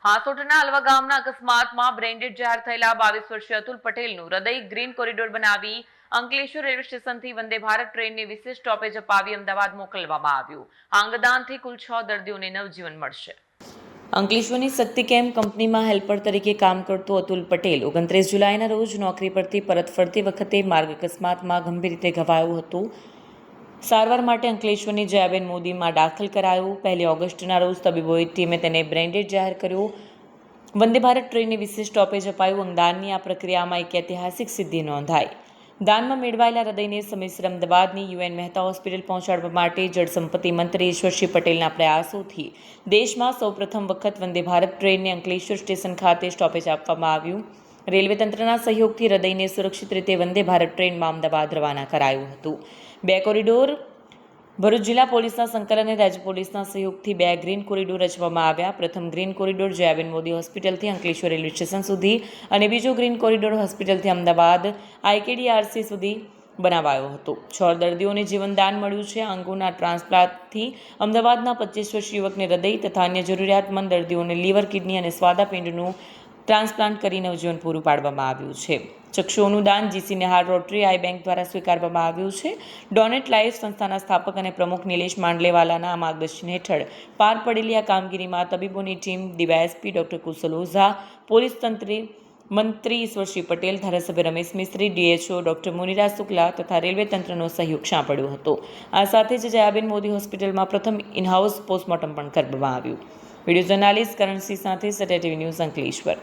હાસોટના અલવા ગામના અકસ્માતમાં બ્રેન્ડેડ જાહેર થયેલા 22 વર્ષીય અતુલ પટેલનું હૃદય ગ્રીન કોરિડોર બનાવી અંકલેશ્વર રેલવે સ્ટેશનથી વંદે ભારત ટ્રેનને વિશેષ સ્ટોપેજ અપાવી અમદાવાદ મોકલવામાં આવ્યું. અંગદાનથી કુલ 6 દર્દીઓને નવજીવન મળશે. અંકલેશ્વરની શક્તિ કેમ કંપનીમાં હેલ્પર તરીકે કામ કરતો અતુલ પટેલ 29 જુલાઈના રોજ નોકરી પરથી પરત ફરતી વખતે માર્ગ અકસ્માતમાં ગંભીર રીતે ઘવાયો હતો. સારવાર માટે અંકલેશ્વરની જયાબેન મોદીમાં દાખલ કરાયો. 1 ઓગસ્ટના રોજ તબીબોએ ટીમે તેને બ્રેન્ડેડ જાહેર કર્યો. વંદે ભારત ટ્રેનને વિશેષ સ્ટોપેજ અપાયું. અંગદાનની આ પ્રક્રિયામાં એક ઐતિહાસિક સિદ્ધિ નોંધાઈ. દાનમાં મેળવાયેલા હૃદયને સમયસર અમદાવાદની યુએન મહેતા હોસ્પિટલ પહોંચાડવા માટે જળસંપત્તિ મંત્રી ઈશ્વરસિંહ પટેલના પ્રયાસોથી દેશમાં સૌપ્રથમ વખત વંદે ભારત ટ્રેનને અંકલેશ્વર સ્ટેશન ખાતે સ્ટોપેજ આપવામાં આવ્યું. રેલવે તંત્રના સહયોગથી હૃદયને સુરક્ષિત રીતે વંદે ભારત ટ્રેનમાં અમદાવાદ રવાના કરાયું હતું. 2 કોરિડોર ભરૂચ જિલ્લા પોલીસના સંકલન અને રાજ્ય પોલીસના સહયોગથી 2 ગ્રીન કોરિડોર રચવામાં આવ્યા. પ્રથમ ગ્રીન કોરિડોર જયાબેન મોદી હોસ્પિટલથી અંકલેશ્વર રેલવે સ્ટેશન સુધી અને બીજો ગ્રીન કોરિડોર હોસ્પિટલથી અમદાવાદ આઈકેડીઆરસી સુધી બનાવાયો હતો. 6 દર્દીઓને જીવનદાન મળ્યું છે. અંગોના ટ્રાન્સપ્લાન્ટથી અમદાવાદના 25 વર્ષીય યુવકને હૃદય તથા અન્ય જરૂરિયાતમંદ દર્દીઓને લીવર, કિડની અને સ્વાદાપિંડનું ટ્રાન્સપ્લાન્ટ કરી નવજીવન પૂરું પાડવામાં આવ્યું છે. ચક્ષુઓનું દાન જીસી નેહાર રોટરી આઈ બેંક દ્વારા સ્વીકારવામાં આવ્યું છે. ડોનેટ લાઈફ સંસ્થાના સ્થાપક અને પ્રમુખ નિલેશ માંડલેવાલાના માર્ગદર્શન હેઠળ પાર પડેલી આ કામગીરીમાં તબીબોની ટીમ, ડીવાયએસપી ડોક્ટર કુશલ ઓઝા, પોલીસ તંત્રી મંત્રી ઈશ્વરસિંહ પટેલ, ધારાસભ્ય રમેશ મિસ્ત્રી, ડીએચઓ ડોક્ટર મુનિરાજ શુક્લા તથા રેલવે તંત્રનો સહયોગ સાંપડ્યો હતો. આ સાથે જ જયાબેન મોદી હોસ્પિટલમાં પ્રથમ ઇનહાઉસ પોસ્ટમોર્ટમ પણ કરવામાં આવ્યું. વિડીયો જર્નાલિસ્ટ કરણસિંહ સાથે સત્ય ટીવી ન્યૂઝ અંકલેશ્વર.